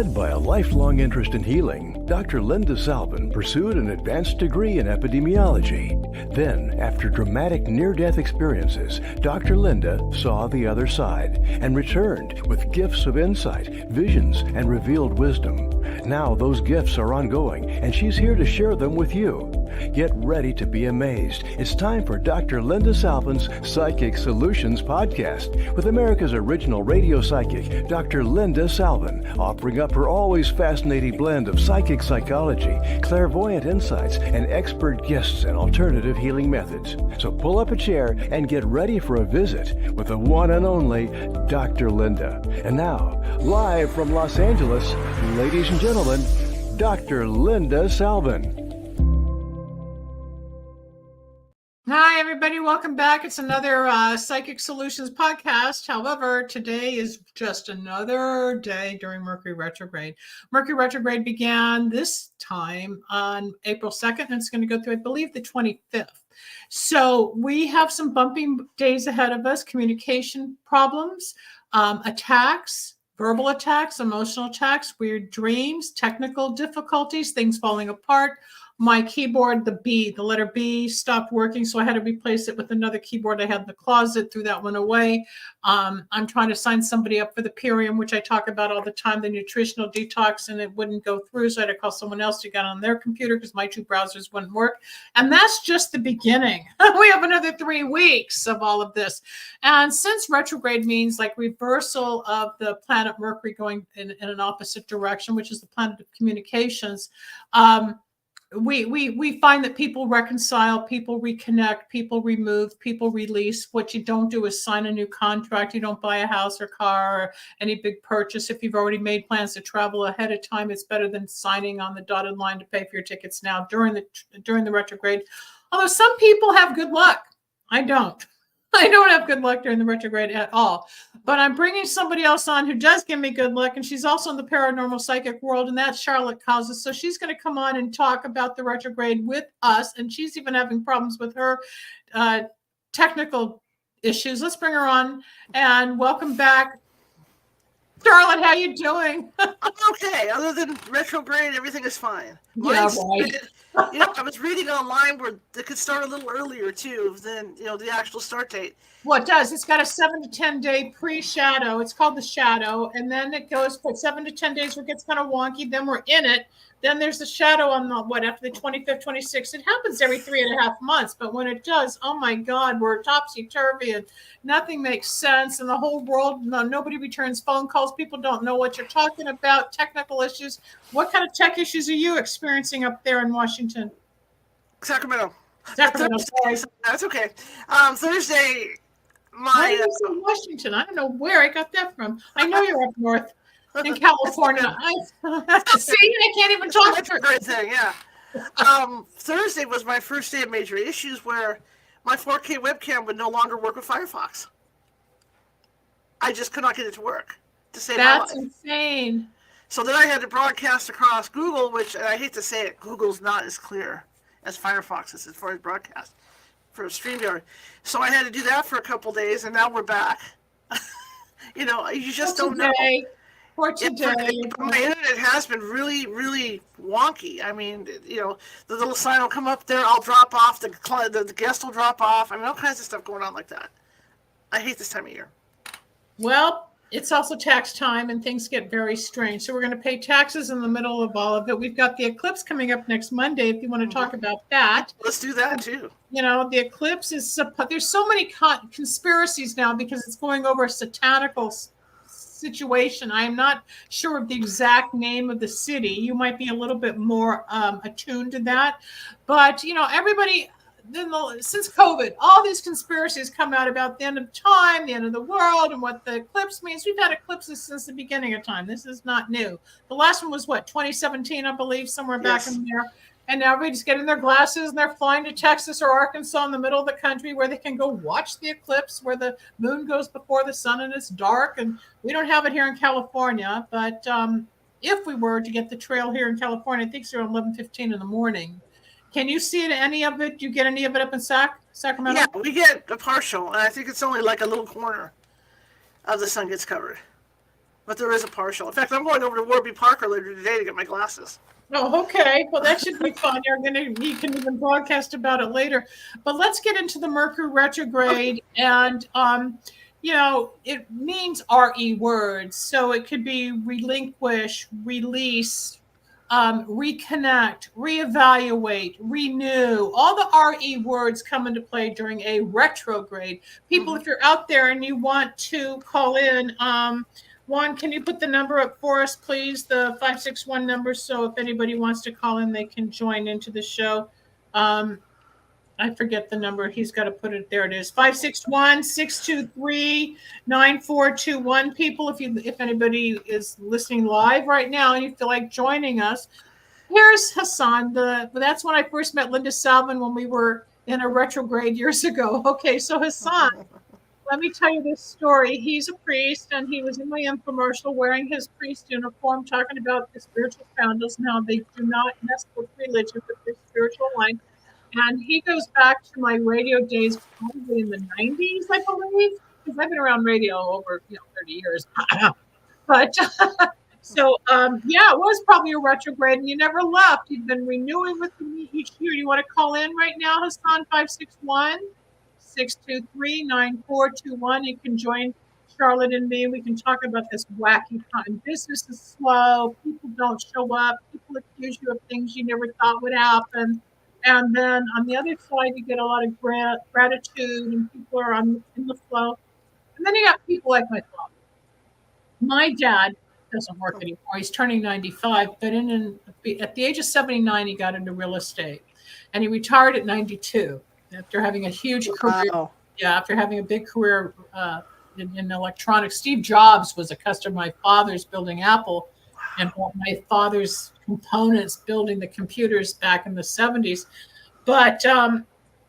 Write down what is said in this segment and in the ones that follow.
Led by a lifelong interest in healing, Dr. Linda Salvin pursued an advanced degree in epidemiology. Then, after dramatic near-death experiences, Dr. Linda saw the other side and returned with gifts of insight, visions, and revealed wisdom. Now those gifts are ongoing, and she's here to share them with you. Get ready to be amazed. It's time for Dr. Linda Salvin's Psychic Solutions Podcast with America's original radio psychic, Dr. Linda Salvin, offering up her always fascinating blend of psychic psychology, clairvoyant insights, and expert guests and alternative healing methods. So pull up a chair and get ready for a visit with the one and only Dr. Linda. And now, live from Los Angeles, ladies and gentlemen, Dr. Linda Salvin. Hi, everybody. Welcome back. It's another Psychic Solutions podcast. However, today is just another day during Mercury Retrograde. Mercury Retrograde began this time on April 2nd, and it's going to go through, I believe, the 25th. So we have some bumpy days ahead of us, communication problems, attacks, verbal attacks, emotional attacks, weird dreams, technical difficulties, things falling apart. My keyboard, the letter B, stopped working, so I had to replace it with another keyboard I had in the closet, threw that one away. I'm trying to sign somebody up for the Purium, which I talk about all the time, the nutritional detox, and it wouldn't go through, so I had to call someone else to get on their computer because my two browsers wouldn't work. And that's just the beginning. We have another 3 weeks of all of this. And since retrograde means like reversal of the planet Mercury going in an opposite direction, which is the planet of communications, we find that people reconcile, people reconnect, people remove, people release. What you don't do is sign a new contract. You don't buy a house or car or any big purchase. If you've already made plans to travel ahead of time, it's better than signing on the dotted line to pay for your tickets now during the retrograde. Although some people have good luck. I don't. I don't have good luck during the retrograde at all. But I'm bringing somebody else on who does give me good luck, and she's also in the paranormal psychic world, and that's Charlotte Causes. So she's going to come on and talk about the retrograde with us, and she's even having problems with her technical issues. Let's bring her on, and welcome back. Charlotte, how you doing? I'm okay. Other than retrograde, everything is fine. Yeah, right. I was reading online where it could start a little earlier too than the actual start date. Well, it does. It's got a 7 to 10 day pre-shadow. It's called the shadow, and then it goes for 7 to 10 days where it gets kind of wonky. Then we're in it. Then there's the shadow on after the 25th, 26th. It happens every 3.5 months, but when it does, oh my God, we're topsy-turvy and nothing makes sense. And the whole world, nobody returns phone calls. People don't know what you're talking about, technical issues. What kind of tech issues are you experiencing up there in Washington? Sacramento. Sacramento, sorry. That's okay. Thursday, Washington. I don't know where I got that from. I know you're up north. In California. See, I can't even talk to her. Thing, yeah. Thursday was my first day of major issues where my 4K webcam would no longer work with Firefox. I just could not get it to work to save my life. That's insane. So then I had to broadcast across Google, which, and I hate to say it, Google's not as clear as Firefox is as far as broadcast for StreamYard. So I had to do that for a couple days, and now we're back. You just don't know. For today. My internet has been really, really wonky. I mean, the little sign will come up there, I'll drop off, the guest will drop off. I mean, all kinds of stuff going on like that. I hate this time of year. Well, it's also tax time and things get very strange. So we're going to pay taxes in the middle of all of it. We've got the eclipse coming up next Monday if you want to talk about that. Let's do that too. The eclipse is, there's so many conspiracies now because it's going over a satanical situation. I am not sure of the exact name of the city. You might be a little bit more attuned to that. But, everybody, since COVID, all these conspiracies come out about the end of time, the end of the world, and what the eclipse means. We've had eclipses since the beginning of time. This is not new. The last one was 2017, I believe, somewhere back in there. And now everybody's getting their glasses and they're flying to Texas or Arkansas in the middle of the country where they can go watch the eclipse, where the moon goes before the sun and it's dark. And we don't have it here in California. But if we were to get the trail here in California, I think it's around 11:15 in the morning. Can you see any of it? Do you get any of it up in Sacramento? Yeah, we get a partial. And I think it's only like a little corner of the sun gets covered. but there is a partial. In fact, I'm going over to Warby Parker later today to get my glasses. Oh, okay. Well, that should be fun. You can even broadcast about it later. But let's get into the Mercury retrograde. And, it means RE words. So it could be relinquish, release, reconnect, reevaluate, renew. All the RE words come into play during a retrograde. People, if you're out there and you want to call in, Juan, can you put the number up for us, please? The 561 number. So if anybody wants to call in, they can join into the show. I forget the number. He's got to put it. There it is. 561-623-9421. People, if anybody is listening live right now and you feel like joining us, here's Hassan. That's when I first met Linda Salvin when we were in a retrograde years ago. Okay, so Hassan, let me tell you this story. He's a priest, and he was in my infomercial wearing his priest uniform, talking about the spiritual founders and how they do not mess with religion, but their spiritual line. And he goes back to my radio days, probably in the 90s, I believe, because I've been around radio over 30 years. But so, it was probably a retrograde, and you never left. You've been renewing with me each year. You want to call in right now, Hassan? 561-623-9421. You can join Charlotte and me. We can talk about this wacky time. Business is slow. People don't show up. People accuse you of things you never thought would happen. And then on the other side, you get a lot of gratitude, and people are in the flow. And then you got people like my father. My dad doesn't work anymore. He's turning 95, but at the age of 79, he got into real estate, and he retired at 92 after having a huge career. Wow. Yeah, after having a big career in electronics. Steve Jobs was a customer of my father's building Apple, and my father's components building the computers back in the 70s. But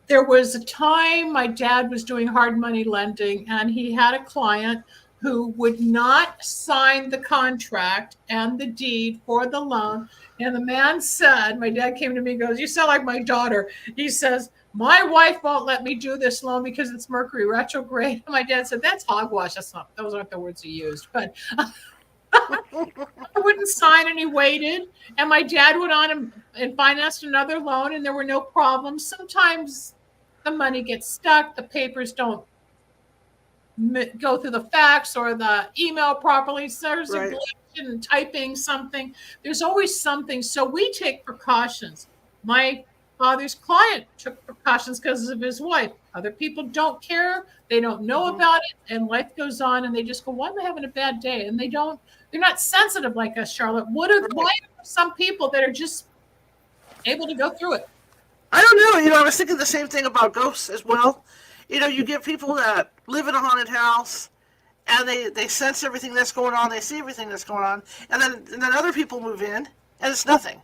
there was a time my dad was doing hard money lending, and he had a client who would not sign the contract and the deed for the loan. And the man said, my dad came to me and goes, "You sound like my daughter." He says, "My wife won't let me do this loan because it's Mercury retrograde." And my dad said, "That's hogwash. Those aren't the words he used." But I wouldn't sign, and he waited. And my dad went on and financed another loan, and there were no problems. Sometimes the money gets stuck. The papers don't go through the fax or the email properly. So there's a glitch in typing something. There's always something. So we take precautions. My father's client took precautions because of his wife. Other people don't care. They don't know about it, and life goes on, and they just go, "Why am I having a bad day?" And they're not sensitive like us, Charlotte. Why are some people that are just able to go through it? I don't know. I was thinking the same thing about ghosts as well. You get people that live in a haunted house, and they sense everything that's going on. They see everything that's going on, and then other people move in, and it's nothing.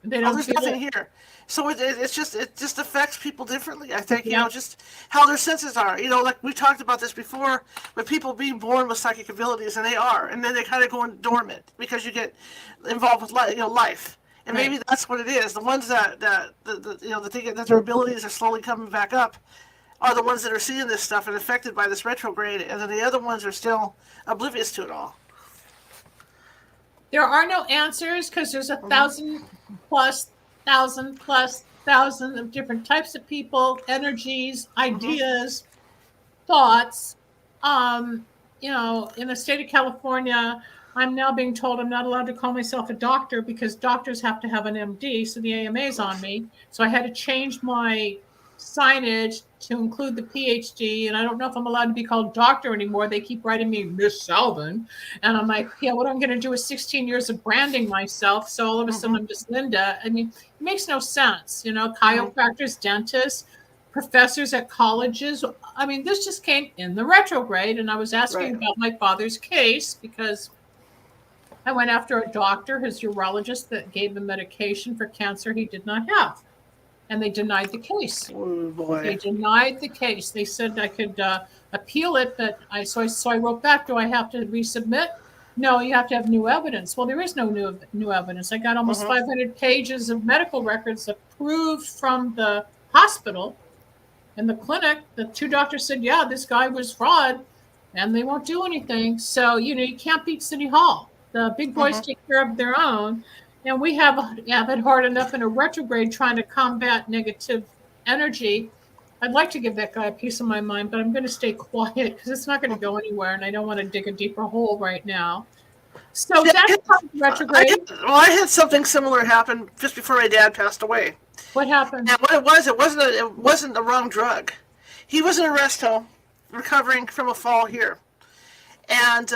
There's nothing here. So it just affects people differently. I think just how their senses are. Like we talked about this before, with people being born with psychic abilities, and they are, and then they kind of go dormant because you get involved with life. And maybe that's what it is. The ones that think that their abilities are slowly coming back up are the ones that are seeing this stuff and affected by this retrograde, and then the other ones are still oblivious to it all. There are no answers because there's 1,000 plus thousand of different types of people, energies, ideas, thoughts. In the state of California, I'm now being told I'm not allowed to call myself a doctor because doctors have to have an MD, so the AMA is on me. So I had to change my signage to include the PhD, and I don't know if I'm allowed to be called doctor anymore. They keep writing me Miss Salvin, and I'm like, what I'm going to do is 16 years of branding myself, so all of a sudden I'm just Linda. I mean, it makes no sense. Chiropractors, dentists, professors at colleges. I mean, this just came in the retrograde, and I was asking about my father's case because I went after a doctor, his urologist, that gave him medication for cancer he did not have. And they denied the case. Oh, boy. They denied the case. They said I could appeal it, but I wrote back, do I have to resubmit? No, you have to have new evidence. Well, there is no new evidence. I got almost 500 pages of medical records approved from the hospital and the clinic. The two doctors said, yeah, this guy was fraud. and they won't do anything. So, you can't beat City Hall. The big boys take care of their own. And we have it hard enough in a retrograde trying to combat negative energy. I'd like to give that guy a piece of my mind, but I'm going to stay quiet because it's not going to go anywhere, and I don't want to dig a deeper hole right now. So that's retrograde. I had something similar happen just before my dad passed away. What happened? And what it wasn't the wrong drug. He was in a rest home, recovering from a fall here, and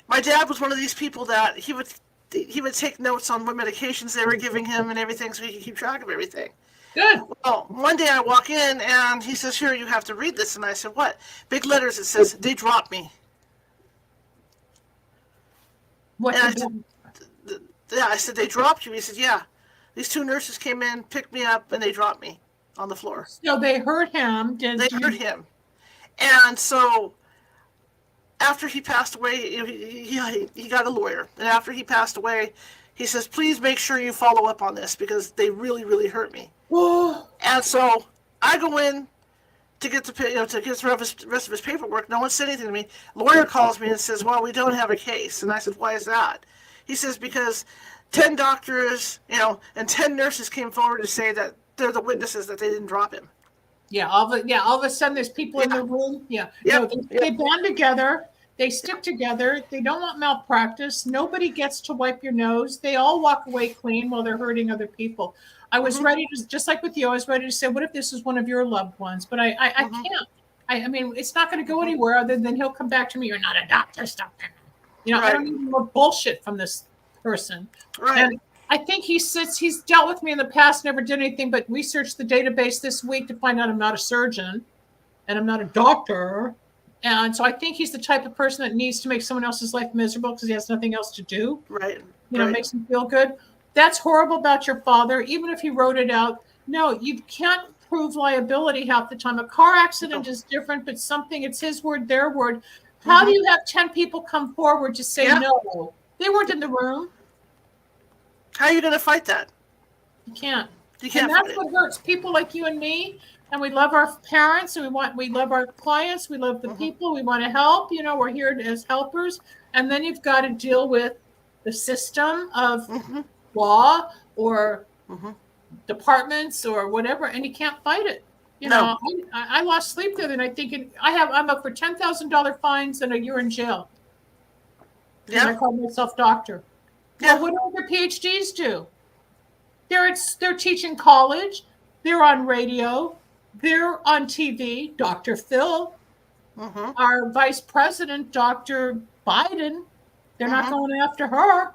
my dad was one of these people that he would take notes on what medications they were giving him and everything, so he could keep track of everything. Good. Well, one day I walk in and he says, "Here, you have to read this." And I said, "What?" Big letters. It says, "They dropped me." What? I said, "They dropped you?" He said, "Yeah. These 2 nurses came in, picked me up, and they dropped me on the floor." So they hurt him. They hurt him. And so after he passed away, he got a lawyer. And after he passed away, he says, "Please make sure you follow up on this because they really, really hurt me." And so I go in to get the rest of his paperwork. No one said anything to me. Lawyer calls me and says, "Well, we don't have a case." And I said, "Why is that?" He says, "Because 10 doctors, and 10 nurses came forward to say that they're the witnesses that they didn't drop him." Yeah, all of a sudden there's people in the room. Yeah. They band together. They stick together. They don't want malpractice. Nobody gets to wipe your nose. They all walk away clean while they're hurting other people. I was ready to, just like with you, I was ready to say, what if this is one of your loved ones? But I can't. I mean, it's not going to go anywhere other than he'll come back to me. "You're not a doctor. Stop it." I don't need more bullshit from this person. Right. And I think he's dealt with me in the past, never did anything but research the database this week to find out I'm not a surgeon and I'm not a doctor. And so I think he's the type of person that needs to make someone else's life miserable because he has nothing else to do. Right. Makes him feel good. That's horrible about your father. Even if he wrote it out, no, you can't prove liability half the time. A car accident is different, but it's his word, their word. How do you have 10 people come forward to say no? They weren't in the room. How are you going to fight that? You can't. And that's what hurts. People like you and me, and we love our parents, and we love our clients, we love the people, we want to help. We're here as helpers, and then you've got to deal with the system of law or departments or whatever, and you can't fight it. I lost sleep the other night thinking I'm up for $10,000 fines and a year in jail. Yeah, I called myself doctor. Yeah. Well, what do other PhDs do? They're teaching college. They're on radio. They're on TV. Dr. Phil, our vice president, Dr. Biden. They're not going after her.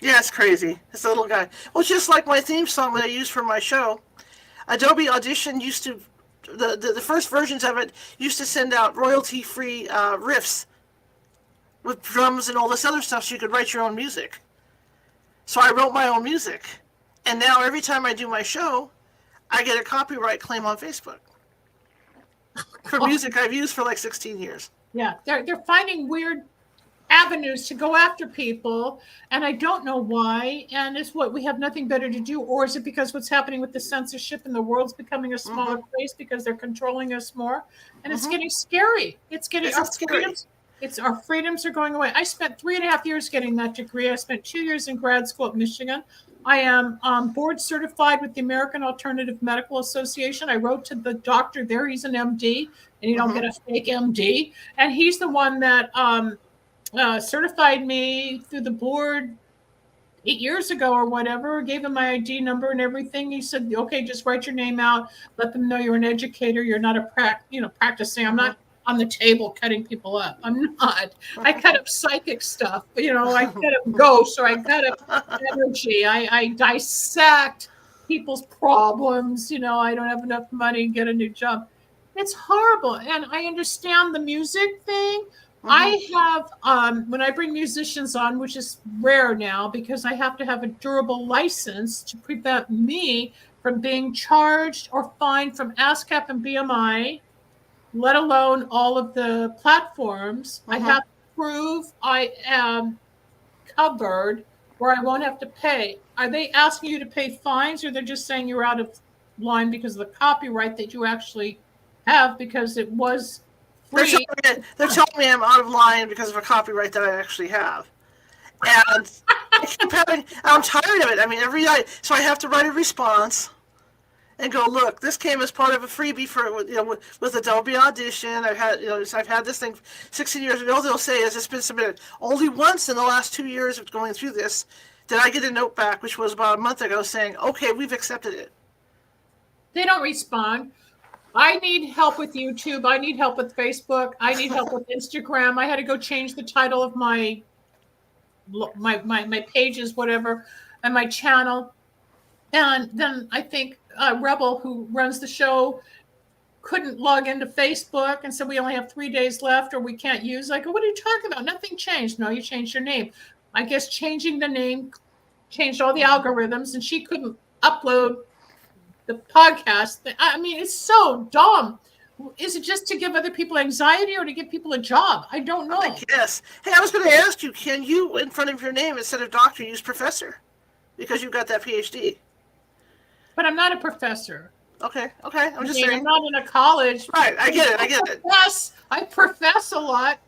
Yeah, it's crazy. It's a little guy. Well, just like my theme song that I use for my show, Adobe Audition used to, the first versions of it used to send out royalty-free riffs with drums and all this other stuff so you could write your own music. So I wrote my own music. And now every time I do my show, I get a copyright claim on Facebook for music I've used for like 16 years. Yeah, they're finding weird avenues to go after people, and I don't know why. And it's what we have nothing better to do, or is it because what's happening with the censorship and the world's becoming a smaller place because they're controlling us more? And it's getting scary. It's getting our freedoms are going away. I spent 3.5 years getting that degree. I spent 2 years in grad school at Michigan. I am board certified with the American Alternative Medical Association. I wrote to the doctor there. He's an MD, and you don't get a fake MD. And he's the one that certified me through the board 8 years ago or whatever. Gave him my ID number and everything. He said, "Okay, just write your name out. Let them know you're an educator. You're not practicing. I'm not on the table cutting people up. I'm not. I cut up psychic stuff. I cut up ghosts, or I cut up energy. I dissect people's problems. I don't have enough money to get a new job. It's horrible. And I understand the music thing. I have, when I bring musicians on, which is rare now because I have to have a durable license to prevent me from being charged or fined from ASCAP and BMI, let alone all of the platforms. I have to prove I am covered where I won't have to pay. Are they asking you to pay fines, or they're just saying you're out of line because of the copyright that you actually have because it was They're free. telling me I'm out of line because of a copyright that I actually have. And I'm tired of it. I mean, so I have to write a response and go, look, this came as part of a freebie for, with Adobe Audition. I've had this thing 16 years, and all they'll say is it's been submitted. Only once in the last 2 years of going through this did I get a note back, which was about a month ago, saying, okay, we've accepted it. They don't respond. I need help with YouTube. I need help with Facebook. I need help with Instagram. I had to go change the title of my pages, whatever, and my channel. And then I think Rebel, who runs the show, couldn't log into Facebook and said we only have 3 days left or we can't use. I go, what are you talking about? Nothing changed. No, you changed your name. I guess changing the name changed all the algorithms, and she couldn't upload the podcast. I mean, it's so dumb. Is it just to give other people anxiety or to give people a job? I don't know. Yes. Hey, I was going to ask you, can you, in front of your name, instead of doctor, use professor? Because you've got that PhD. But I'm not a professor. Okay. I'm just saying. I'm not in a college. Right, I get it. Yes, I profess a lot,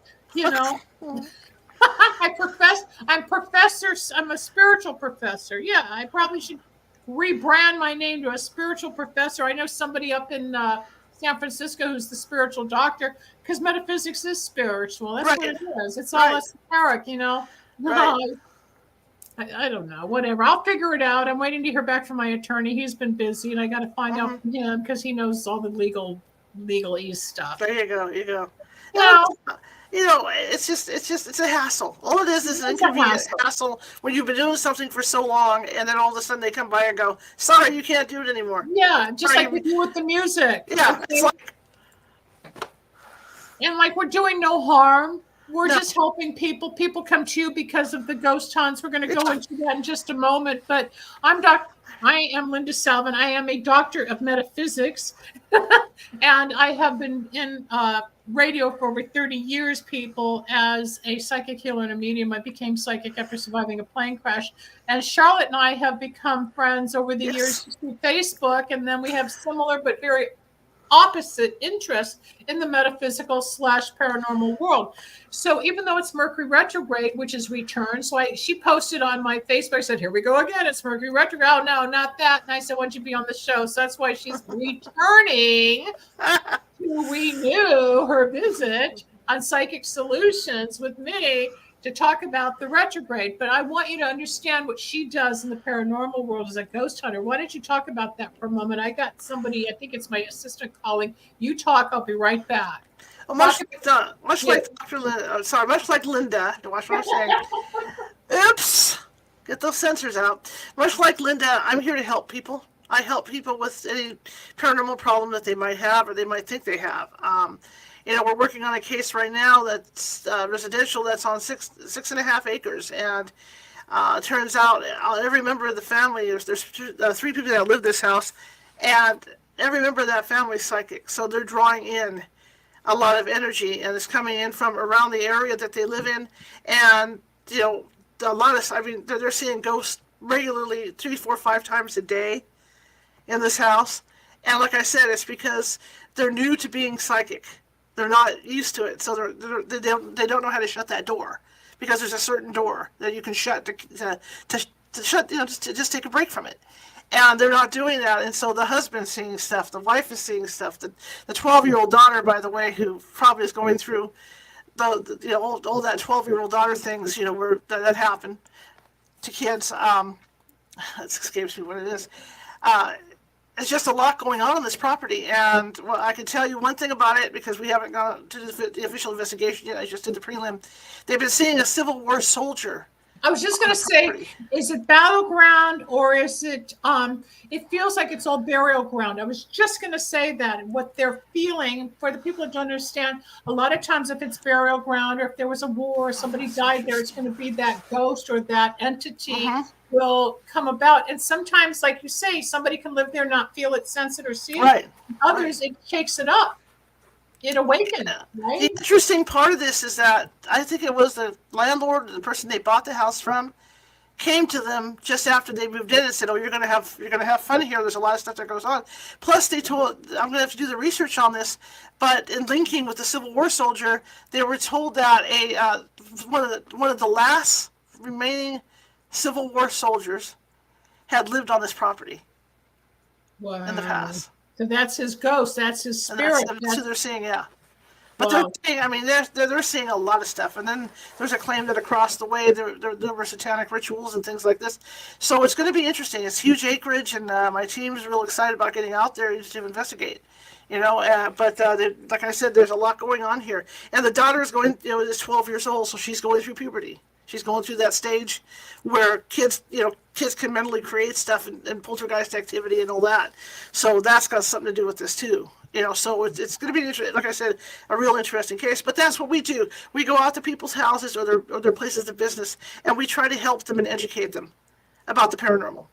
I'm a spiritual professor. Yeah, I probably should rebrand my name to a spiritual professor. I know somebody up in San Francisco who's the spiritual doctor, because metaphysics is spiritual. That's what it is. It's all esoteric, Right. I don't know. Whatever. I'll figure it out. I'm waiting to hear back from my attorney. He's been busy, and I got to find out from him because he knows all the legalese stuff. There you go. It's a hassle. All it is an inconvenient hassle when you've been doing something for so long, and then all of a sudden they come by and go, sorry, you can't do it anymore. Yeah, just like we do with the music. Yeah, okay. It's like... And like we're doing no harm. We're just helping people. People come to you because of the ghost hunts. We're going to go into that in just a moment. But I am Linda Salvin. I am a doctor of metaphysics. And I have been in radio for over 30 years, people, as a psychic healer and a medium. I became psychic after surviving a plane crash. And Charlotte and I have become friends over the years through Facebook. And then we have similar but very opposite interests in the metaphysical / paranormal world. So even though it's Mercury retrograde, which is returned, so she posted on my Facebook, I said, here we go again, it's Mercury retrograde. Oh no, not that. And I said, why don't you be on the show? So that's why she's returning to renew her visit on Psychic Solutions with me to talk about the retrograde. But I want you to understand what she does in the paranormal world as a ghost hunter. Why don't you talk about that for a moment? I got somebody, I think it's my assistant calling. You talk, I'll be right back. Well, much like Linda, watch what I'm saying. Oops, get those sensors out. Much like Linda, I'm here to help people. I help people with any paranormal problem that they might have or they might think they have. We're working on a case right now that's residential that's on 6.5 acres, and it turns out every member of the family, there's 3 people that live in this house, and every member of that family is psychic, so they're drawing in a lot of energy, and it's coming in from around the area that they live in, and they're seeing ghosts regularly 3, 4, 5 times a day in this house, and like I said, it's because they're new to being psychic. They're not used to it, so they don't know how to shut that door, because there's a certain door that you can shut to shut, just take a break from it, and they're not doing that. And so the husband's seeing stuff, the wife is seeing stuff, the 12-year-old daughter, by the way, who probably is going through all that 12-year-old daughter things, where that happened to kids. It escapes me what it is. It's just a lot going on this property, and I can tell you one thing about it, because we haven't gone to the official investigation yet. I just did the prelim. They've been seeing a Civil War soldier. I was just going to say, is it battleground or is it, it feels like it's all burial ground. I was just going to say that, what they're feeling, for the people that don't understand, a lot of times if it's burial ground or if there was a war or somebody died there, it's going to be that ghost or that entity will come about. And sometimes, like you say, somebody can live there, not feel it, sense it, or see it. Right. Others, it shakes it up. It awakens, right? The interesting part of this is that I think it was the landlord, the person they bought the house from, came to them just after they moved in and said, "Oh, you're gonna have fun here. There's a lot of stuff that goes on." Plus, they told, "I'm gonna have to do the research on this," but in linking with the Civil War soldier, they were told that one of the last remaining Civil War soldiers had lived on this property in the past. So that's his ghost. That's his spirit. That's who they're seeing, yeah. But they're seeing, I mean, they're seeing a lot of stuff. And then there's a claim that across the way there were satanic rituals and things like this. So it's going to be interesting. It's huge acreage, and my team's real excited about getting out there to investigate. But like I said, there's a lot going on here. And the daughter is is 12 years old, so she's going through puberty. She's going through that stage where kids can mentally create stuff and poltergeist activity and all that. So that's got something to do with this too. So it's going to be, like I said, a real interesting case. But that's what we do. We go out to people's houses or their places of business, and we try to help them and educate them about the paranormal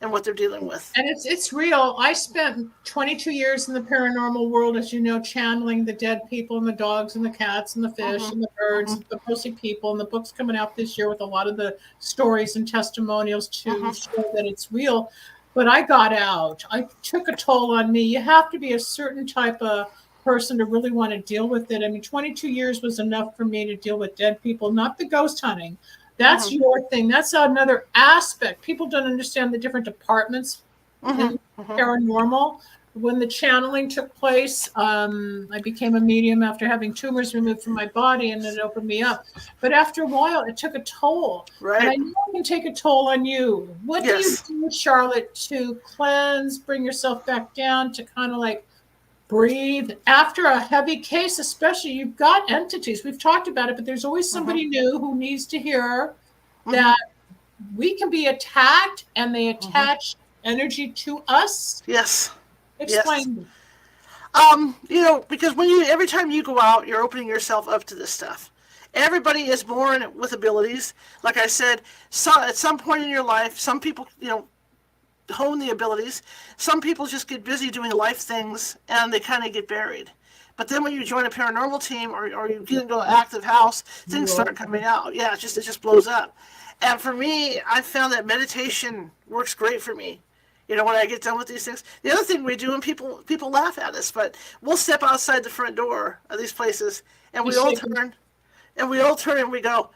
and what they're dealing with. And it's real. I spent 22 years in the paranormal world, as you know, channeling the dead people and the dogs and the cats and the fish and the birds, the mostly people. And the book's coming out this year with a lot of the stories and testimonials to show that it's real. But I got out. I took a toll on me. You have to be a certain type of person to really want to deal with it. I mean, 22 years was enough for me to deal with dead people, not the ghost hunting. That's your thing. That's another aspect. People don't understand the different departments in paranormal. When the channeling took place, I became a medium after having tumors removed from my body, and it opened me up. But after a while, it took a toll. Right. And I know it can take a toll on you. What do you do, Charlotte, to cleanse, bring yourself back down, to kind of like breathe after a heavy case? Especially, you've got entities. We've talked about it, but there's always somebody new who needs to hear that we can be attacked, and they attach energy to us. Yes. Explain. Yes. Because every time you go out, you're opening yourself up to this stuff. Everybody is born with abilities. Like I said, at some point in your life, some people, hone the abilities. Some people just get busy doing life things, and they kind of get buried. But then when you join a paranormal team or you get into an active house, things start coming out. Yeah, it just blows up. And for me, I found that meditation works great for me. When I get done with these things. The other thing we do, and people laugh at us, but we'll step outside the front door of these places, and we all turn and we go,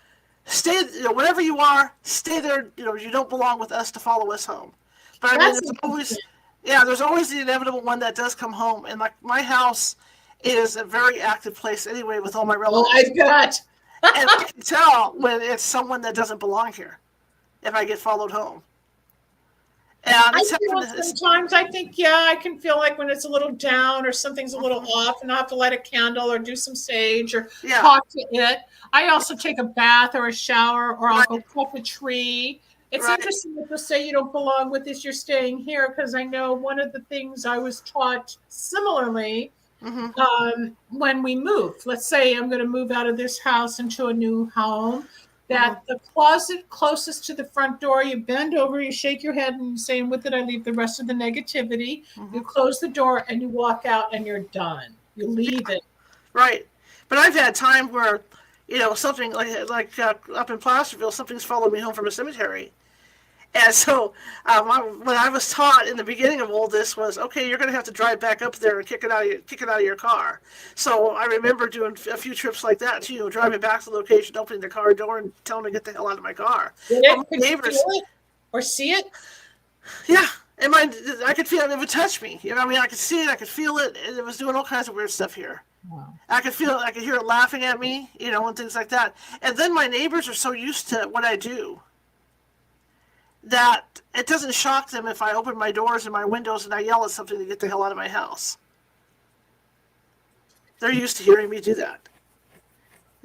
stay, whatever you are, stay there. You don't belong with us to follow us home. But I mean, there's always the inevitable one that does come home. And like my house is a very active place anyway with all my relatives. Oh, I bet. And I can tell when it's someone that doesn't belong here if I get followed home. And sometimes I think, I can feel like when it's a little down or something's a little off, and I have to light a candle or do some sage or talk to it. I also take a bath or a shower, or I'll go cut a tree. It's interesting that you say you don't belong with this, you're staying here, because I know one of the things I was taught similarly when we moved. Let's say I'm going to move out of this house into a new home. That the closet closest to the front door, you bend over, you shake your head, and you say, and with it, I leave the rest of the negativity. You close the door, and you walk out, and you're done. You leave it. Right. But I've had time where, something like up in Placerville, something's followed me home from a cemetery. And so when I was taught in the beginning of all this was, okay, you're going to have to drive back up there and kick it out of your car. So I remember doing a few trips like that too, driving back to the location, opening the car door, and telling them to get the hell out of my car. Did it? Could you feel it or see it? Yeah, and I could feel it. It would touch me. I could see it, I could feel it, and it was doing all kinds of weird stuff here. Wow. I could feel it. I could hear it laughing at me, and things like that. And then my neighbors are so used to what I do that it doesn't shock them if I open my doors and my windows and I yell at something to get the hell out of my house. They're used to hearing me do that.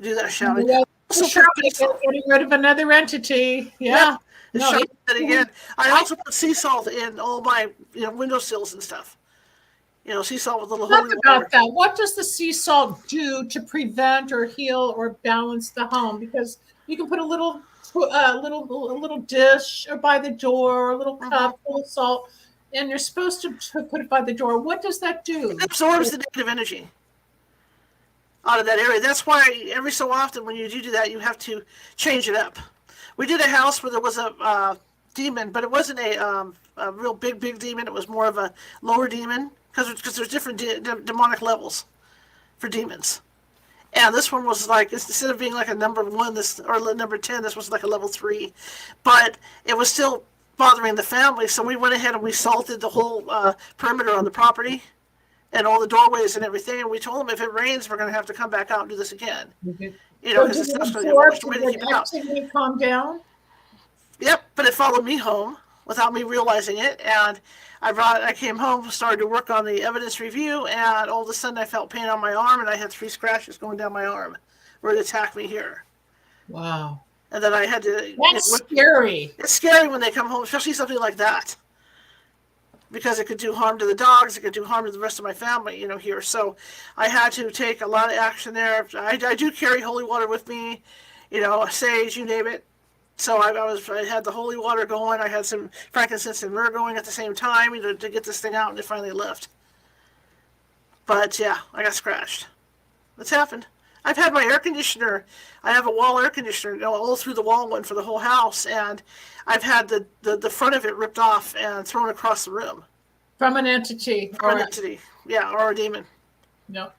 Do that shouting. Yeah, getting rid of another entity. Yeah. That again. I also put sea salt in all my windowsills and stuff. Sea salt with little holy water. That. What does the sea salt do to prevent or heal or balance the home? Because you can put a little dish or by the door, a little cup full of salt, and you're supposed to put it by the door. What does that do? It absorbs the negative energy out of that area. That's why every so often when you do that, you have to change it up. We did a house where there was a demon, but it wasn't a real big demon. It was more of a lower demon because there's different demonic levels for demons. And this one was like, instead of being like a number 1, or number 10, this was like a level 3, but it was still bothering the family. So we went ahead and we salted the whole perimeter on the property and all the doorways and everything. And we told them if it rains, we're going to have to come back out and do this again. Mm-hmm. You know, because it's not going to be able to calm down. Yep, but it followed me home without me realizing it, and I came home, started to work on the evidence review, and all of a sudden I felt pain on my arm, and I had 3 scratches going down my arm where it attacked me here. Wow. And then I had to... That's scary. It's scary when they come home, especially something like that, because it could do harm to the dogs, it could do harm to the rest of my family, you know, here. So I had to take a lot of action there. I do carry holy water with me, you know, sage, you name it. So I had the holy water going. I had some frankincense and myrrh going at the same time, you know, to get this thing out, and it finally left. But yeah, I got scratched. That's happened. I've had my air conditioner. I have a wall air conditioner, you know, all through the wall one for the whole house, and I've had the front of it ripped off and thrown across the room. From an entity. From an entity, yeah, or a demon. No.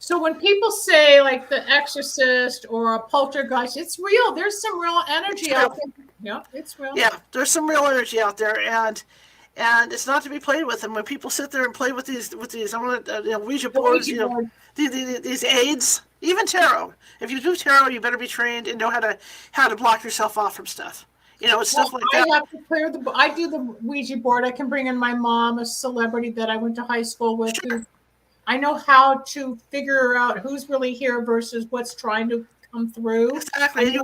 So when people say like the exorcist or a poltergeist, it's real. There's some real energy out there. Yeah, it's real. Yeah, there's some real energy out there, and it's not to be played with. And when people sit there and play with these, I want to, you know, Ouija boards, you know, these aids, even tarot. If you do tarot, you better be trained and know how to block yourself off from stuff. You know, it's stuff like that. I have to clear I do the Ouija board. I can bring in my mom, a celebrity that I went to high school with. Sure. I know how to figure out who's really here versus what's trying to come through. Exactly.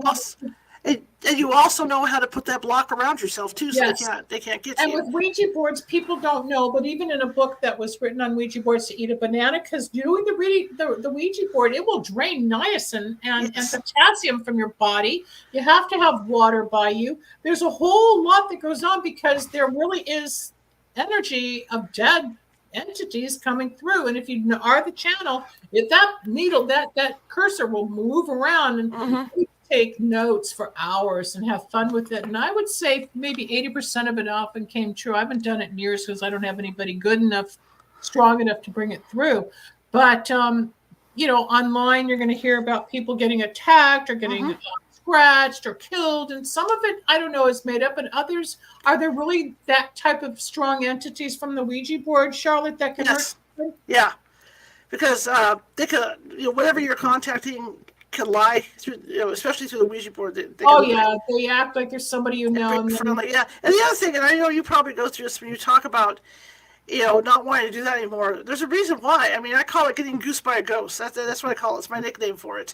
And you also know how to put that block around yourself too, so yes. they can't get and you. And with Ouija boards, people don't know, but even in a book that was written on Ouija boards to eat a banana, because doing the Ouija board, it will drain niacin and potassium from your body. You have to have water by you. There's a whole lot that goes on because there really is energy of dead entities coming through, and if you are the channel, if that needle, that cursor will move around, and you take notes for hours and have fun with it. And I would say maybe 80% of it often came true. I haven't done it in years because I don't have anybody good enough, strong enough to bring it through. But you know, online you're going to hear about people getting attacked or getting scratched or killed, and some of it I don't know is made up, and others, are there really that type of strong entities from the Ouija board, Charlotte, that can hurt? Yeah, because they could, you know, whatever you're contacting can lie through, you know, especially through the Ouija board. They act like there's somebody you know. And the other thing, and I know you probably go through this when you talk about, you know, not wanting to do that anymore. There's a reason why. I mean, I call it getting goosed by a ghost. That's what I call it. It's my nickname for it.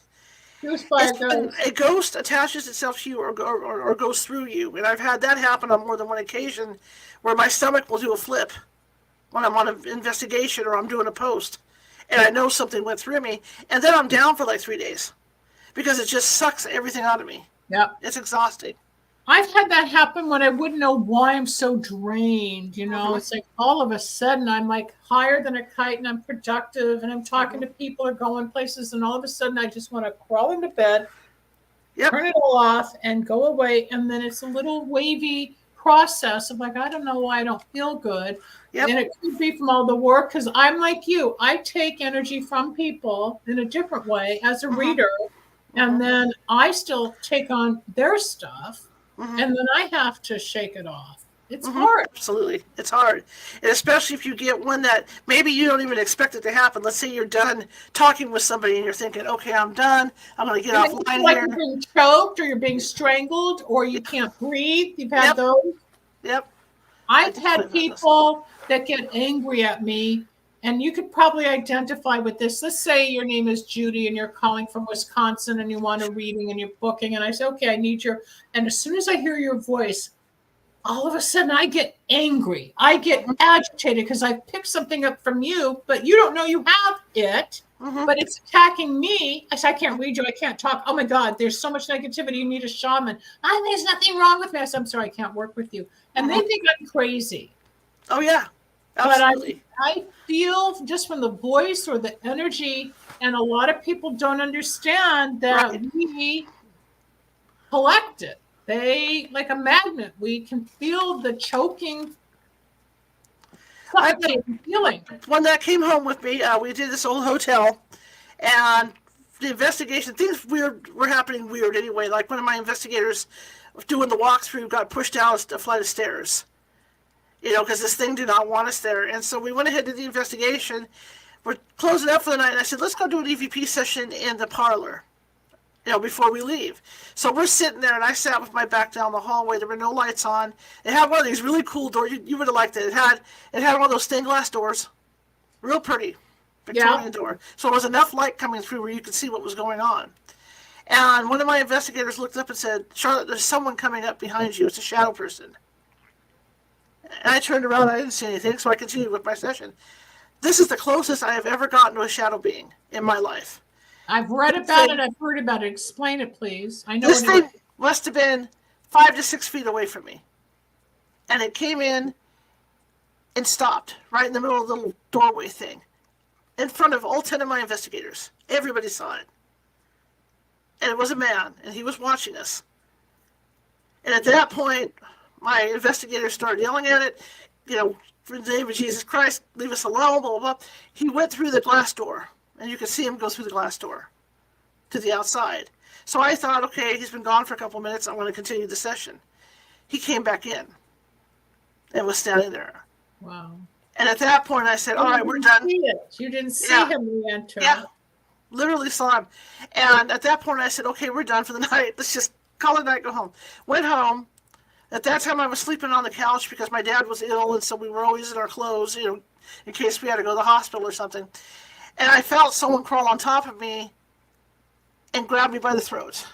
A ghost attaches itself to you or goes through you. And I've had that happen on more than one occasion where my stomach will do a flip when I'm on an investigation or I'm doing a post. And I know something went through me. And then I'm down for like 3 days because it just sucks everything out of me. Yeah. It's exhausting. I've had that happen when I wouldn't know why I'm so drained. You know, it's like all of a sudden I'm like higher than a kite and I'm productive and I'm talking to people or going places, and all of a sudden I just want to crawl into bed, turn it all off and go away. And then it's a little wavy process of like, I don't know why I don't feel good. And it could be from all the work, because I'm like you. I take energy from people in a different way as a reader. And then I still take on their stuff. And then I have to shake it off. It's hard. Absolutely. It's hard. And especially if you get one that maybe you don't even expect it to happen. Let's say you're done talking with somebody and you're thinking, okay, I'm done. I'm going to get offline like here. You're being choked or you're being strangled or you can't breathe. You've had those. I've had people that get angry at me, and you could probably identify with this. Let's say your name is Judy and you're calling from Wisconsin and you want a reading and you're booking. And I say, okay, I need your, and as soon as I hear your voice, all of a sudden I get angry. I get agitated because I picked something up from you, but you don't know you have it, but it's attacking me. I say, I can't read you. I can't talk. Oh my God, there's so much negativity. You need a shaman. There's nothing wrong with me. I say, I'm sorry, I can't work with you. And they think I'm crazy. Oh yeah. Absolutely. But I feel just from the voice or the energy, and a lot of people don't understand that we collect it. they, like a magnet, we can feel the choking, I suffocating feeling. When that came home with me, we did this old hotel, and the investigation, things were happening weird anyway. Like one of my investigators doing the walkthrough got pushed down a flight of stairs, because this thing did not want us there. And so we went ahead and did the investigation. We're closing up for the night, and I said, let's go do an EVP session in the parlor, before we leave. So we're sitting there, and I sat with my back down the hallway. There were no lights on. It had one of these really cool doors. You would have liked it. It had one of those stained glass doors, real pretty, Victorian door. So there was enough light coming through where you could see what was going on. And one of my investigators looked up and said, Charlotte, there's someone coming up behind you. It's a shadow person. And I turned around. I didn't see anything, so I continued with my session. This is the closest I have ever gotten to a shadow being in my life. I've read about it. I've heard about it. Explain it, please. I know this thing must have been 5 to 6 feet away from me. And it came in and stopped right in the middle of the little doorway thing in front of all 10 of my investigators. Everybody saw it. And it was a man, and he was watching us. And at that point, my investigators started yelling at it, for the name of Jesus Christ, leave us alone, blah, blah, blah. He went through the glass door, and you could see him go through the glass door to the outside. So I thought, okay, he's been gone for a couple of minutes. I'm going to continue the session. He came back in and was standing there. Wow. And at that point, I said, all right, we're done. You didn't see him re-enter. Yeah, literally saw him. And at that point, I said, okay, we're done for the night. Let's just call it a night, go home. Went home. At that time, I was sleeping on the couch because my dad was ill, and so we were always in our clothes, in case we had to go to the hospital or something. And I felt someone crawl on top of me and grab me by the throat.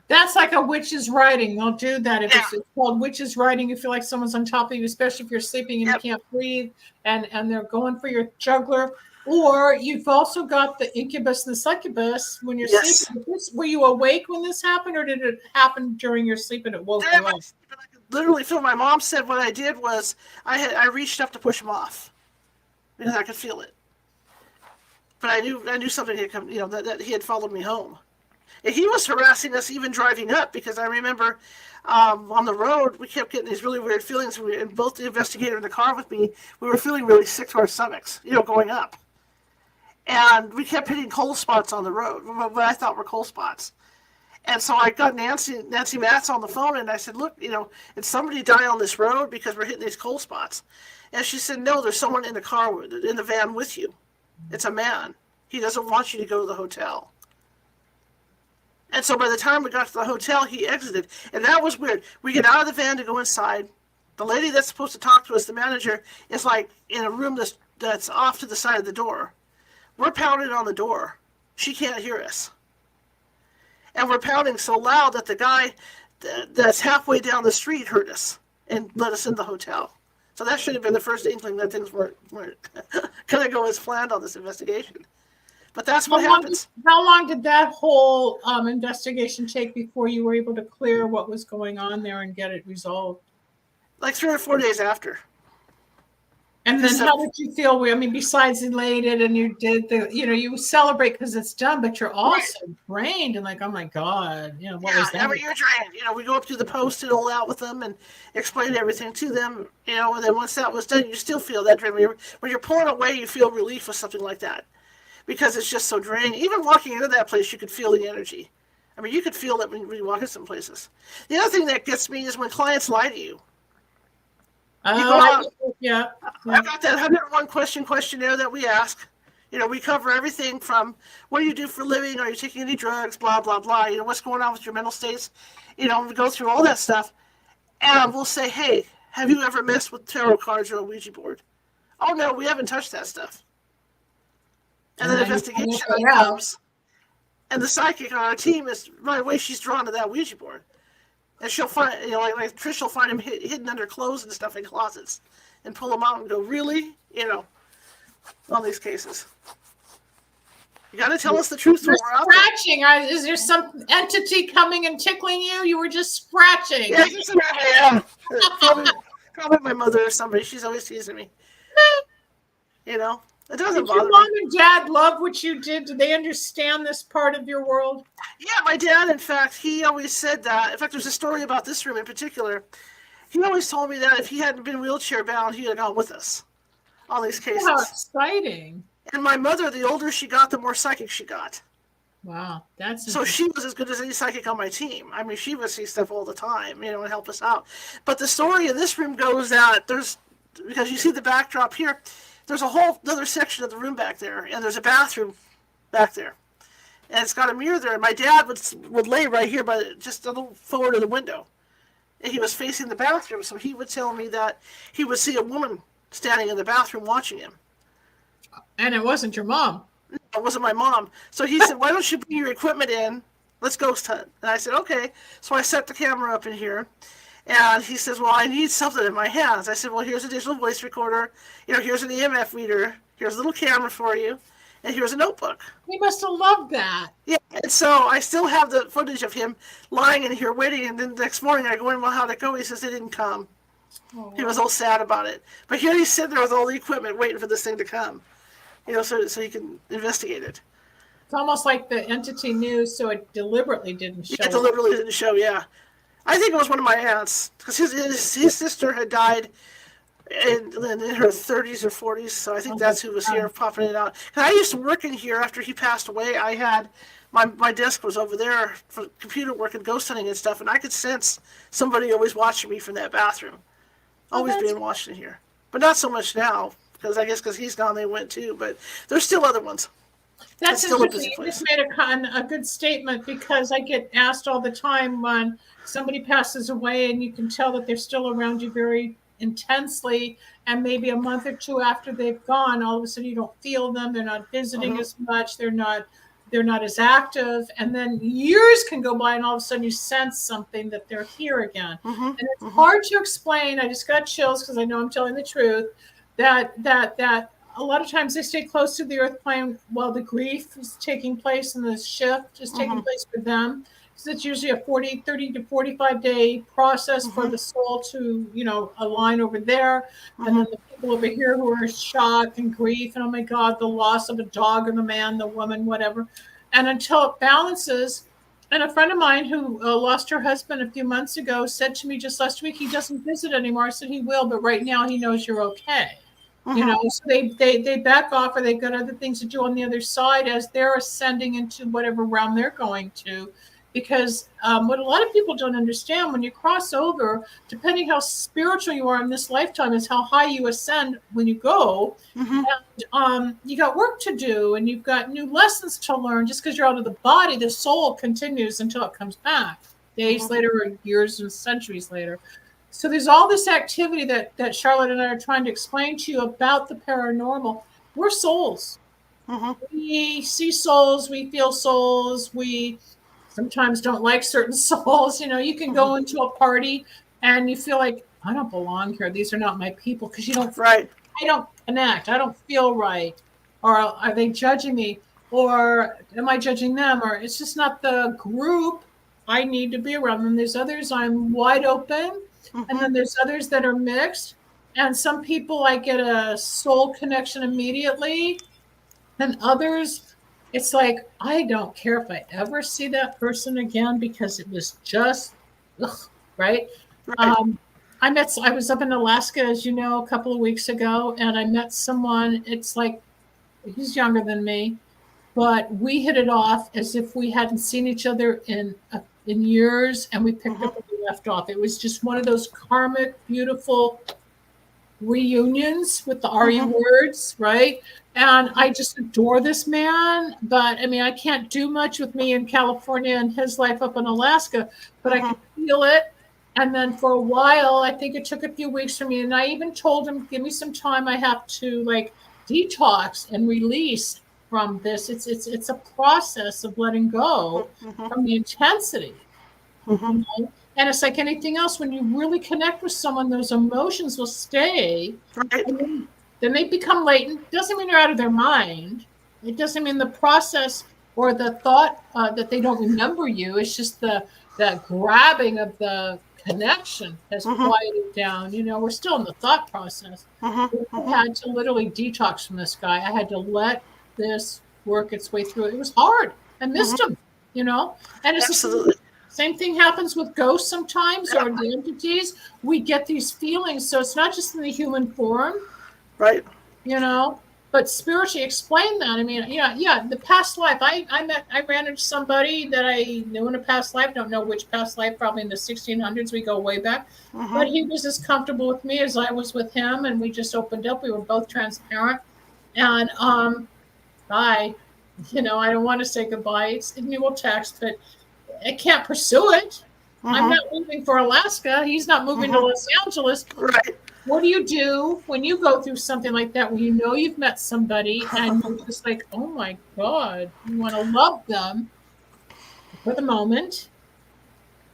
That's like a witch's riding. They'll do that. If it's called witch's riding, you feel like someone's on top of you, especially if you're sleeping and you can't breathe, and they're going for your jugular. Or you've also got the incubus and the succubus when you're sleeping. Were you awake when this happened, or did it happen during your sleep and it woke you up? I could literally feel. My mom said what I did was I reached up to push him off because I could feel it. But I knew something had come. That he had followed me home. And he was harassing us even driving up, because I remember on the road we kept getting these really weird feelings. And both the investigator in the car with me, we were feeling really sick to our stomachs, going up. And we kept hitting cold spots on the road, what I thought were cold spots. And so I got Nancy Matz on the phone, and I said, look, did somebody die on this road because we're hitting these cold spots? And she said, no, there's someone in the car, in the van with you. It's a man. He doesn't want you to go to the hotel. And so by the time we got to the hotel, he exited. And that was weird. We get out of the van to go inside. The lady that's supposed to talk to us, the manager, is like in a room that's off to the side of the door. We're pounding on the door. She can't hear us. And we're pounding so loud that the guy that's halfway down the street heard us and let us in the hotel. So that should have been the first inkling that things weren't going to go as planned on this investigation. But that's what happens. How long did that whole investigation take before you were able to clear what was going on there and get it resolved? Like 3 or 4 days after. And then how did you feel? Besides elated, and you did you celebrate because it's done, but you're also drained and like, oh my God, what was that? You're drained. We go up to the post and all out with them and explain everything to them, and then once that was done, you still feel that drain. When you're pulling away, you feel relief with something like that because it's just so draining. Even walking into that place, you could feel the energy. You could feel it when you walk in some places. The other thing that gets me is when clients lie to you. Yeah. I got that 101 questionnaire that we ask. We cover everything from what do you do for a living, are you taking any drugs, blah, blah, blah. What's going on with your mental states. We go through all that stuff. And we'll say, hey, have you ever messed with tarot cards or a Ouija board? Oh, no, we haven't touched that stuff. And then investigation comes. And the psychic on our team is right away, she's drawn to that Ouija board. And she'll find, like Trish will find him hidden under clothes and stuff in closets and pull them out and go, really? All these cases. You got to tell us the truth when we're out there. Scratching. Is there some entity coming and tickling you? You were just scratching. Yeah. Probably my mother or somebody. She's always teasing me. It doesn't Did bother your mom me. and dad love what you did? Do they understand this part of your world? Yeah, my dad, in fact, he always said that. In fact, there's a story about this room in particular. He always told me that if he hadn't been wheelchair bound, he'd have gone with us on these Oh, how cases. exciting. And my mother, the older she got, the more psychic she got. Wow, that's So she was as good as any psychic on my team. I mean, she would see stuff all the time, and help us out. But the story in this room goes that because you see the backdrop here, there's a whole other section of the room back there, and there's a bathroom back there. And it's got a mirror there. And my dad would lay right here, just a little forward of the window. And he was facing the bathroom, so he would tell me that he would see a woman standing in the bathroom watching him. And it wasn't your mom. It wasn't my mom. So he said, why don't you bring your equipment in? Let's ghost hunt. And I said, okay. So I set the camera up in here. And he says, well, I need something in my hands. I said, well, here's a digital voice recorder. Here's an EMF reader. Here's a little camera for you. And here's a notebook. He must have loved that. Yeah, and so I still have the footage of him lying in here waiting. And then the next morning I go in, well, how'd it go? He says, they didn't come. Oh. He was all sad about it. But here he's sitting there with all the equipment waiting for this thing to come. So he can investigate it. It's almost like the entity knew, so it deliberately didn't show. It deliberately didn't show, yeah. I think it was one of my aunts, because his sister had died in her 30s or 40s, so I think that's who was here popping it out. And I used to work in here after he passed away. I had, my desk was over there for computer work and ghost hunting and stuff, and I could sense somebody always watching me from that bathroom. Always being watched in here. But not so much now. Because he's gone, they went too. But there's still other ones. That's interesting. You just made a good statement, because I get asked all the time when somebody passes away and you can tell that they're still around you very intensely, and maybe a month or two after they've gone, all of a sudden you don't feel them. They're not visiting as much. They're not as active. And then years can go by and all of a sudden you sense something that they're here again. And it's hard to explain. I just got chills because I know I'm telling the truth. That a lot of times they stay close to the earth plane while the grief is taking place and the shift is taking place for them. So it's usually a 30 to 45 day process for the soul to, align over there. And then the people over here who are shocked and grief and, oh my God, the loss of a dog or the man, the woman, whatever. And until it balances. And a friend of mine who lost her husband a few months ago said to me just last week, he doesn't visit anymore. I said he will, but right now he knows you're okay. So they back off, or they've got other things to do on the other side as they're ascending into whatever realm they're going to. Because what a lot of people don't understand, when you cross over, depending how spiritual you are in this lifetime, is how high you ascend when you go. And you got work to do, and you've got new lessons to learn. Just because you're out of the body, the soul continues until it comes back, days later or years and centuries later. So there's all this activity that Charlotte and I are trying to explain to you about the paranormal. We're souls. We see souls. We feel souls. We sometimes don't like certain souls. You can go into a party and you feel like, I don't belong here. These are not my people, because you don't. Right. I don't connect. I don't feel right. Or are they judging me? Or am I judging them? Or it's just not the group I need to be around them. There's others I'm wide open. And then there's others that are mixed. And some people I get a soul connection immediately. And others, it's like, I don't care if I ever see that person again, because it was just, right? I was up in Alaska, as you know, a couple of weeks ago, and I met someone. It's like, he's younger than me, but we hit it off as if we hadn't seen each other in years, and we picked up where we left off. It was just one of those karmic, beautiful reunions with the RU words, right? And I just adore this man. But I mean, I can't do much with me in California and his life up in Alaska, but I can feel it. And then for a while, I think it took a few weeks for me. And I even told him, give me some time. I have to detox and release from this. It's a process of letting go from the intensity. And it's like anything else. When you really connect with someone, those emotions will stay. And then they become latent. Doesn't mean they're out of their mind. It doesn't mean the process or the thought that they don't remember you. It's just the that grabbing of the connection has Mm-hmm. quieted down. We're still in the thought process. Mm-hmm. I had to literally detox from this guy. I had to let this work its way through. It was hard. I Mm-hmm. missed him, and it's the Absolutely. same thing happens with ghosts sometimes, Yeah. or the entities. We get these feelings. So it's not just in the human form, Right. but spiritually explain that. I mean, the past life. I ran into somebody that I knew in a past life. Don't know which past life. Probably in the 1600s. We go way back. Mm-hmm. But he was as comfortable with me as I was with him, and we just opened up. We were both transparent, and bye. I don't want to say goodbye. It's we will text, but I can't pursue it. Mm-hmm. I'm not moving for Alaska. He's not moving to Los Angeles. Right. What do you do when you go through something like that, when you've met somebody and you're just like, oh my God, you want to love them for the moment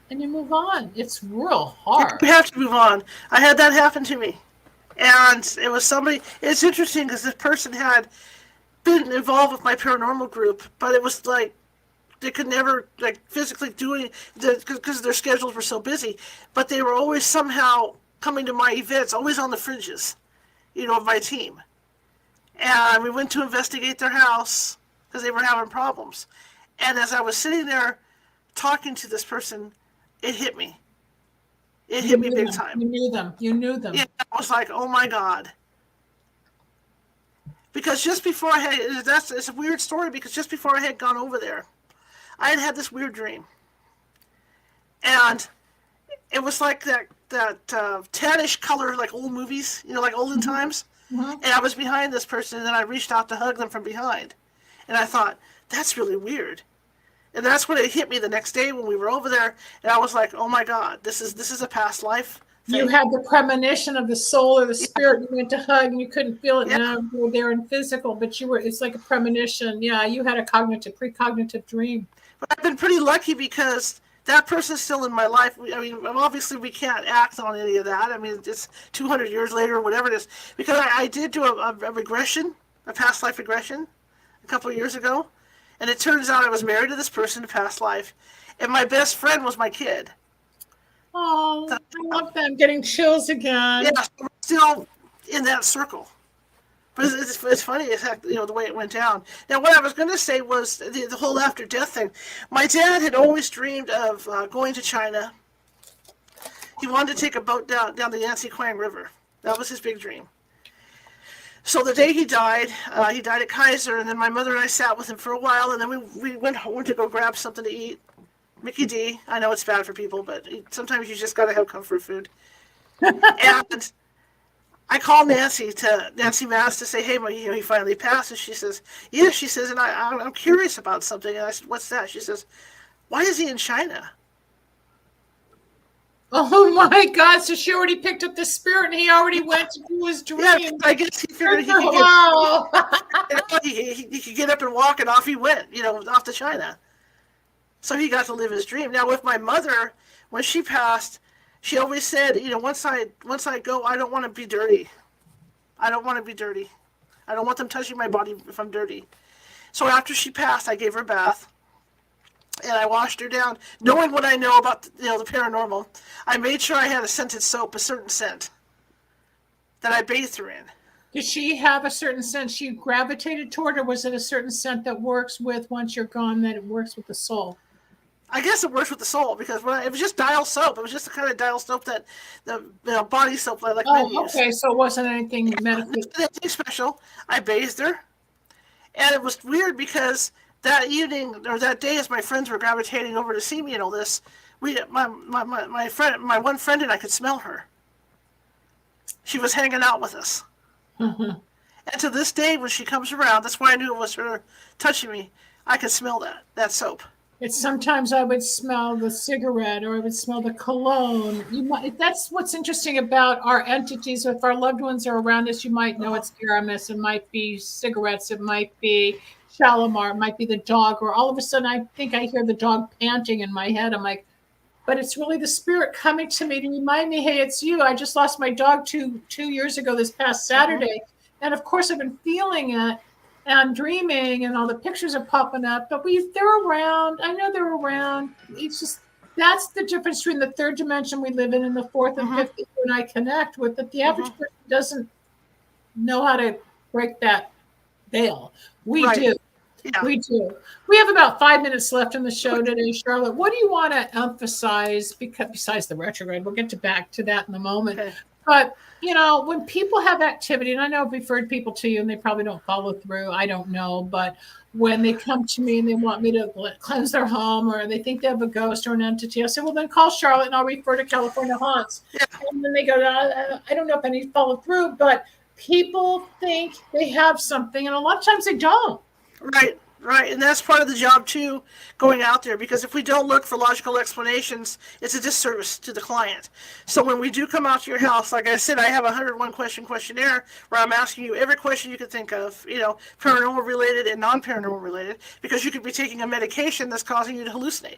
and you move on? It's real hard. You have to move on. I had that happen to me. And it was somebody, it's interesting because this person had been involved with my paranormal group, but it was like, they could never physically do it because their schedules were so busy, but they were always somehow coming to my events, always on the fringes, of my team. And we went to investigate their house because they were having problems. And as I was sitting there talking to this person, it hit me. It hit me big time. You knew them. Yeah, I was like, oh my God. Because just before it's a weird story, because just before I had gone over there, I had this weird dream. And it was like that tannish color, like old movies, like olden times. Mm-hmm. And I was behind this person, and then I reached out to hug them from behind. And I thought, that's really weird. And that's when it hit me the next day when we were over there. And I was like, oh my God, this is a past life thing. You had the premonition of the soul or the spirit. You went to hug and you couldn't feel it. Yeah. Now you were there in physical, but it's like a premonition. Yeah, you had a precognitive dream. But I've been pretty lucky because that person's still in my life. I mean, obviously we can't act on any of that. I mean, it's 200 years later or whatever it is. Because I did do a regression, a past life regression, a couple of years ago. And it turns out I was married to this person in a past life. And my best friend was my kid. Oh, I love that. I'm getting chills again. Yeah, so we're still in that circle. But it's funny, the way it went down. Now, what I was going to say was the whole after-death thing. My dad had always dreamed of going to China. He wanted to take a boat down the Yangtze Kiang River. That was his big dream. So the day he died at Kaiser, and then my mother and I sat with him for a while, and then we went home to go grab something to eat. Mickey D. I know it's bad for people, but sometimes you just got to have comfort food. And I called Nancy Mass to say, hey, he finally passed. And she says, yeah, she says, and I'm curious about something. And I said, what's that? She says, why is he in China? Oh my God. So she already picked up the spirit and he already went to do his dream. Yeah, I guess he figured he could get up and walk, and off he went, off to China. So he got to live his dream. Now with my mother, when she passed, she always said, once I go, I don't want to be dirty. I don't want to be dirty. I don't want them touching my body if I'm dirty. So after she passed, I gave her a bath. And I washed her down, knowing what I know about the paranormal. I made sure I had a scented soap, a certain scent, that I bathed her in. Did she have a certain scent she gravitated toward, or was it a certain scent that works with, once you're gone, that it works with the soul? I guess it works with the soul, because it was just dial soap. It was just the kind of dial soap that the body soap like men use. Okay, so it wasn't anything medically. Nothing special. I bathed her, and it was weird because that evening or that day, as my friends were gravitating over to see me and all this, my one friend and I could smell her. She was hanging out with us. Mm-hmm. And to this day, when she comes around, that's why I knew it was her touching me. I could smell that soap. Sometimes I would smell the cigarette, or I would smell the cologne. That's what's interesting about our entities. If our loved ones are around us, you might know it's Aramis. It might be cigarettes. It might be Shalimar. It might be the dog. Or all of a sudden, I think I hear the dog panting in my head. I'm like, but it's really the spirit coming to me to remind me, hey, it's you. I just lost my dog two years ago this past Saturday. And of course, I've been feeling it. And I'm dreaming, and all the pictures are popping up. But they're around. I know they're around. It's just, that's the difference between the third dimension we live in and the fourth and fifth. When I connect with it, the average person doesn't know how to break that veil. We do. Yeah. We do. We have about 5 minutes left in the show today, Charlotte. What do you want to emphasize? Because besides the retrograde, we'll get back to that in a moment. Okay. But when people have activity, and I know I've referred people to you, and they probably don't follow through. I don't know, but when they come to me and they want me to cleanse their home, or they think they have a ghost or an entity, I say, well, then call Charlotte, and I'll refer to California Haunts. Yeah. And then they go, I don't know if I need to follow through, but people think they have something, and a lot of times they don't. Right. And that's part of the job, too, going out there, because if we don't look for logical explanations, it's a disservice to the client. So when we do come out to your house, like I said, I have a 101 question questionnaire where I'm asking you every question you could think of, paranormal related and non-paranormal related, because you could be taking a medication that's causing you to hallucinate.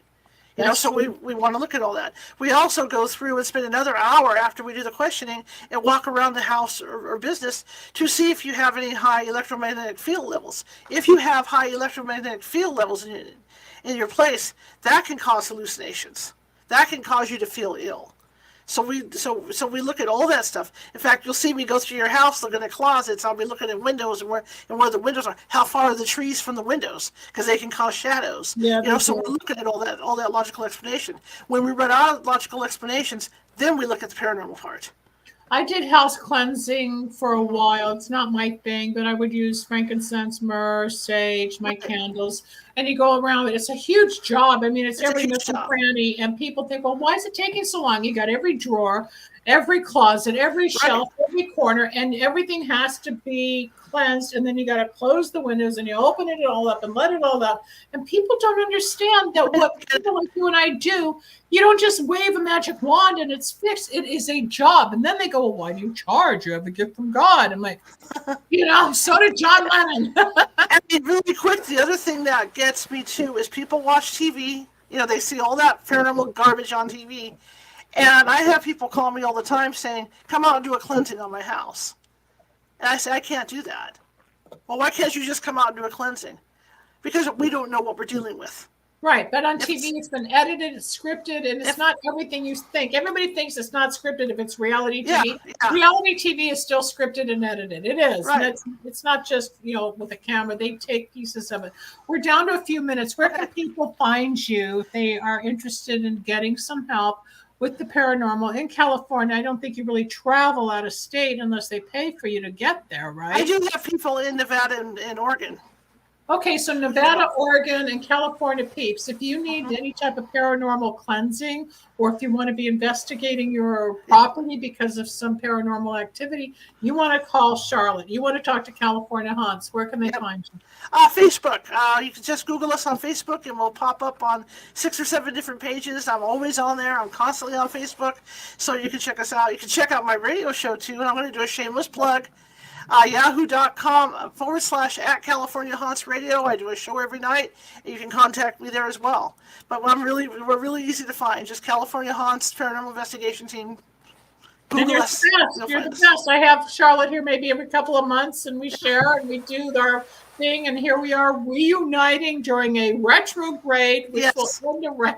So we want to look at all that. We also go through and spend another hour after we do the questioning and walk around the house or business to see if you have any high electromagnetic field levels. If you have high electromagnetic field levels in your place, that can cause hallucinations. That can cause you to feel ill. So we look at all that stuff. In fact, you'll see me go through your house looking at closets. I'll be looking at windows and where the windows are. How far are the trees from the windows? Because they can cause shadows. Yeah, so we're looking at all that logical explanation. When we run out of logical explanations, then we look at the paranormal part. I did house cleansing for a while. It's not my thing, but I would use frankincense, myrrh, sage, my candles, and you go around it. It's a huge job. I mean, it's every nook and cranny, and people think, well, why is it taking so long? You got every drawer, every closet, every shelf, every corner, and everything has to be cleansed, and then you got to close the windows and you open it all up and let it all out. And people don't understand that what people like you and I do, you don't just wave a magic wand and it's fixed. It is a job. And then they go, well, why do you charge? You have a gift from God. I'm like, so did John Lennon. And really quick, the other thing that gets me too is people watch TV. They see all that paranormal garbage on TV. And I have people call me all the time saying, come out and do a cleansing on my house. And I say, I can't do that. Well, why can't you just come out and do a cleansing? Because we don't know what we're dealing with. Right. But on TV, it's been edited, it's scripted, and it's not everything you think. Everybody thinks it's not scripted if it's reality TV. Yeah. Reality TV is still scripted and edited. It is. Right. And it's not just, with a camera. They take pieces of it. We're down to a few minutes. Where can people find you if they are interested in getting some help with the paranormal in California? I don't think you really travel out of state unless they pay for you to get there, right? I do have people in Nevada and Oregon. Okay, so Nevada, Oregon, and California peeps. If you need any type of paranormal cleansing, or if you want to be investigating your property because of some paranormal activity, you want to call Charlotte. You want to talk to California Haunts. Where can they find you? Facebook. You can just Google us on Facebook, and we'll pop up on 6 or 7 different pages. I'm always on there. I'm constantly on Facebook, so you can check us out. You can check out my radio show, too, and I'm going to do a shameless plug. Yahoo.com/at California Haunts Radio. I do a show every night, and you can contact me there as well. But we're really easy to find. Just California Haunts Paranormal Investigation Team. Google us. You're the best. I have Charlotte here maybe every couple of months, and we share and we do our thing. And here we are reuniting during a retrograde, which will end around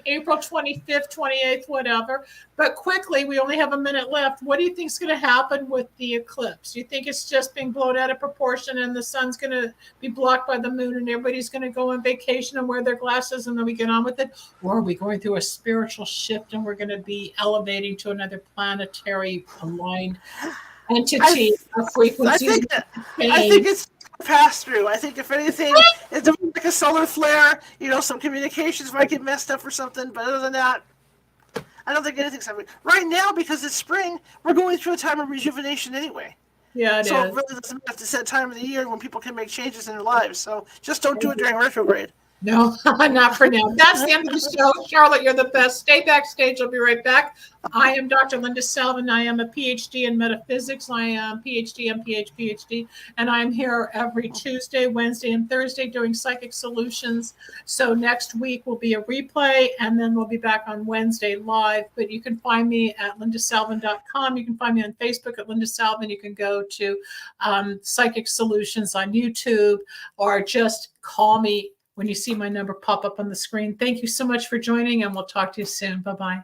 April 25th, 28th, whatever. But quickly, we only have a minute left. What do you think is going to happen with the eclipse? Do you think it's just being blown out of proportion and the sun's going to be blocked by the moon and everybody's going to go on vacation and wear their glasses and then we get on with it? Or are we going through a spiritual shift and we're going to be elevating to another planetary aligned entity or frequency? I think it's pass through. I think if anything, it's like a solar flare. Some communications might get messed up or something. But other than that, I don't think anything's happening right now because it's spring. We're going through a time of rejuvenation anyway. Yeah, so it really doesn't have to set time of the year when people can make changes in their lives. So just don't do it during retrograde. No, not for now. That's the end of the show. Charlotte, you're the best. Stay backstage. I'll be right back. I am Dr. Linda Salvin. I am a PhD in metaphysics. I am PhD, MPH, PhD. And I'm here every Tuesday, Wednesday, and Thursday doing Psychic Solutions. So next week will be a replay, and then we'll be back on Wednesday live. But you can find me at lindasalvin.com. You can find me on Facebook at Linda Salvin. You can go to Psychic Solutions on YouTube, or just call me when you see my number pop up on the screen. Thank you so much for joining, and we'll talk to you soon. Bye-bye.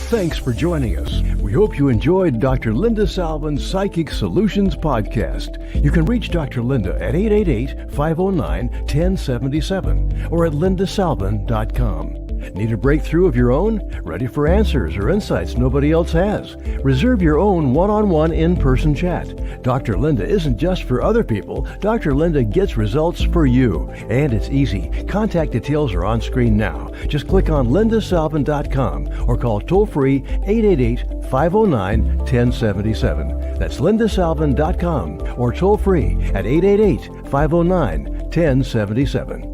Thanks for joining us. We hope you enjoyed Dr. Linda Salvin's Psychic Solutions Podcast. You can reach Dr. Linda at 888-509-1077 or at lindasalvin.com. Need a breakthrough of your own? Ready for answers or insights nobody else has? Reserve your own one-on-one in-person chat. Dr. Linda isn't just for other people. Dr. Linda gets results for you. And it's easy. Contact details are on screen now. Just click on lindasalvin.com or call toll-free 888-509-1077. That's lindasalvin.com or toll-free at 888-509-1077.